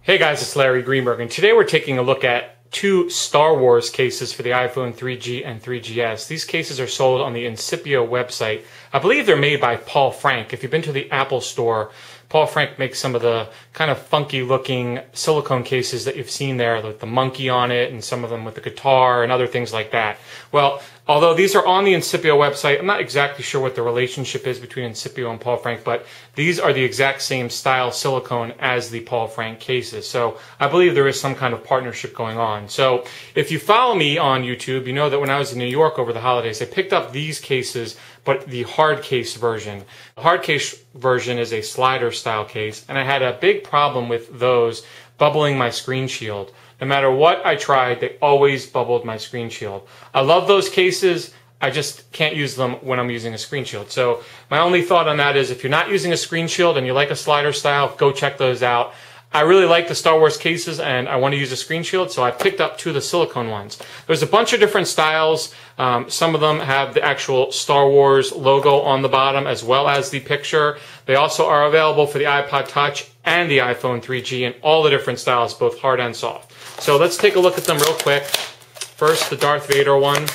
Hey guys, it's Larry Greenberg, and today we're taking a look at two Star Wars cases for the iPhone 3G and 3GS. These cases are sold on the Incipio website. I believe they're made by Paul Frank. If you've been to the Apple store, Paul Frank makes some of the kind of funky looking silicone cases that you've seen there with the monkey on it and some of them with the guitar and other things like that. Well, although these are on the Incipio website, I'm not exactly sure what the relationship is between Incipio and Paul Frank, but these are the exact same style silicone as the Paul Frank cases. So I believe there is some kind of partnership going on. So if you follow me on YouTube, you know that when I was in New York over the holidays, I picked up these cases, but the hard case version. The hard case version is a slider style case, and I had a big problem with those bubbling my screen shield. No matter what I tried, they always bubbled my screen shield. I love those cases. I just can't use them when I'm using a screen shield. So my only thought on that is if you're not using a screen shield and you like a slider style, go check those out. I really like the Star Wars cases and I want to use a screen shield, so I picked up two of the silicone ones. There's a bunch of different styles. Some of them have the actual Star Wars logo on the bottom as well as the picture. They also are available for the iPod Touch and the iPhone 3G and all the different styles, both hard and soft. So let's take a look at them real quick. First, the Darth Vader one.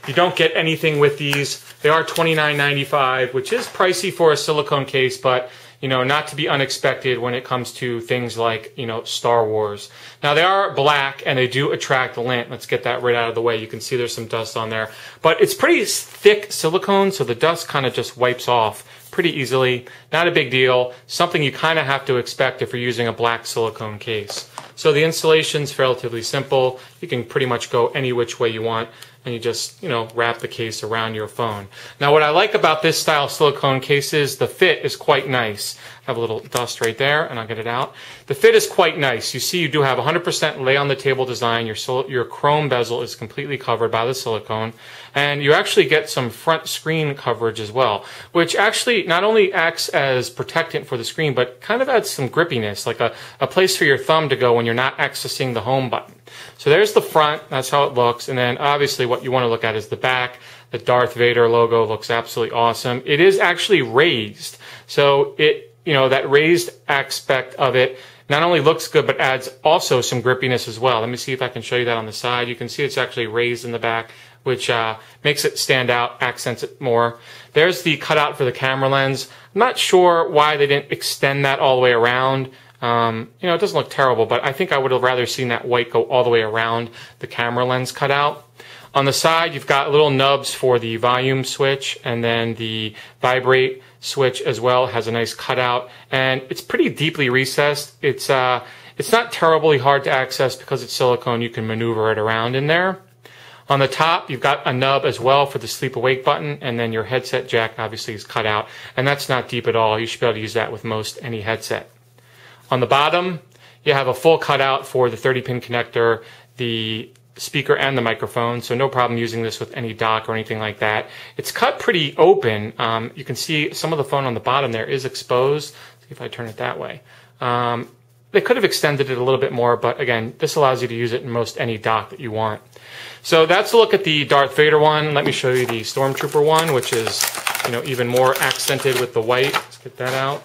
You don't get anything with these. They are $29.95, which is pricey for a silicone case, but you know, not to be unexpected when it comes to things like, you know, Star Wars. Now, they are black and they do attract the lint. Let's get that right out of the way. You can see there's some dust on there. But it's pretty thick silicone, so the dust kind of just wipes off pretty easily. Not a big deal. Something you kind of have to expect if you're using a black silicone case. So the installation's relatively simple. You can pretty much go any which way you want, and you just, you know, wrap the case around your phone. Now, what I like about this style silicone case is the fit is quite nice. I have a little dust right there, and I'll get it out. The fit is quite nice. You see, you do have 100% lay on the table design. Your chrome bezel is completely covered by the silicone, and you actually get some front screen coverage as well, which actually not only acts as protectant for the screen, but kind of adds some grippiness, like a place for your thumb to go when you're not accessing the home button. So there's the front, that's how it looks, and then obviously what you want to look at is the back. The Darth Vader logo looks absolutely awesome. It is actually raised, so it, you know, that raised aspect of it not only looks good, but adds also some grippiness as well. Let me see if I can show you that on the side. You can see it's actually raised in the back, which makes it stand out, accents it more. There's the cutout for the camera lens. I'm not sure why they didn't extend that all the way around. You know, it doesn't look terrible, but I think I would have rather seen that white go all the way around the camera lens cutout. On the side, you've got little nubs for the volume switch, and then the vibrate switch as well has a nice cutout, and it's pretty deeply recessed. It's not terribly hard to access because it's silicone. You can maneuver it around in there. On the top, you've got a nub as well for the sleep awake button, and then your headset jack obviously is cut out, and that's not deep at all. You should be able to use that with most any headset. On the bottom, you have a full cutout for the 30-pin connector, the speaker, and the microphone, so no problem using this with any dock or anything like that. It's cut pretty open. You can see some of the phone on the bottom there is exposed. See if I turn it that way. They could have extended it a little bit more, but again, this allows you to use it in most any dock that you want. So that's a look at the Darth Vader one. Let me show you the Stormtrooper one, which is, you know, even more accented with the white. Let's get that out.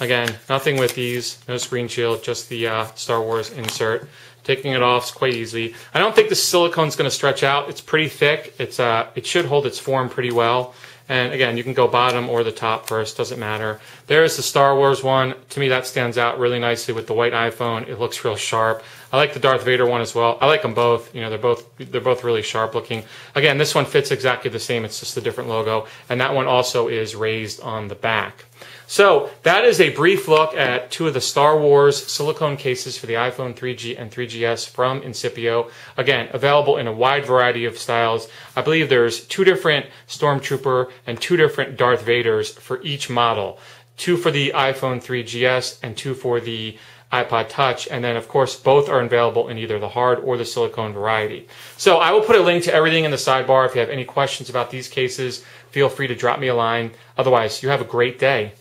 Again, nothing with these, no screen shield, just the Star Wars insert. Taking it off is quite easy. I don't think the silicone's going to stretch out. It's pretty thick. It should hold its form pretty well. And again, you can go bottom or the top first, doesn't matter. There's the Star Wars one. To me, that stands out really nicely with the white iPhone. It looks real sharp. I like the Darth Vader one as well. I like them both. You know, they're both really sharp looking. Again, this one fits exactly the same. It's just a different logo. And that one also is raised on the back. So that is a brief look at two of the Star Wars silicone cases for the iPhone 3G and 3GS from Incipio. Again, available in a wide variety of styles. I believe there's two different Stormtrooper and two different Darth Vaders for each model. Two for the iPhone 3GS and two for the iPod Touch, and then of course both are available in either the hard or the silicone variety. So I will put a link to everything in the sidebar. If you have any questions about these cases, feel free to drop me a line. Otherwise, you have a great day.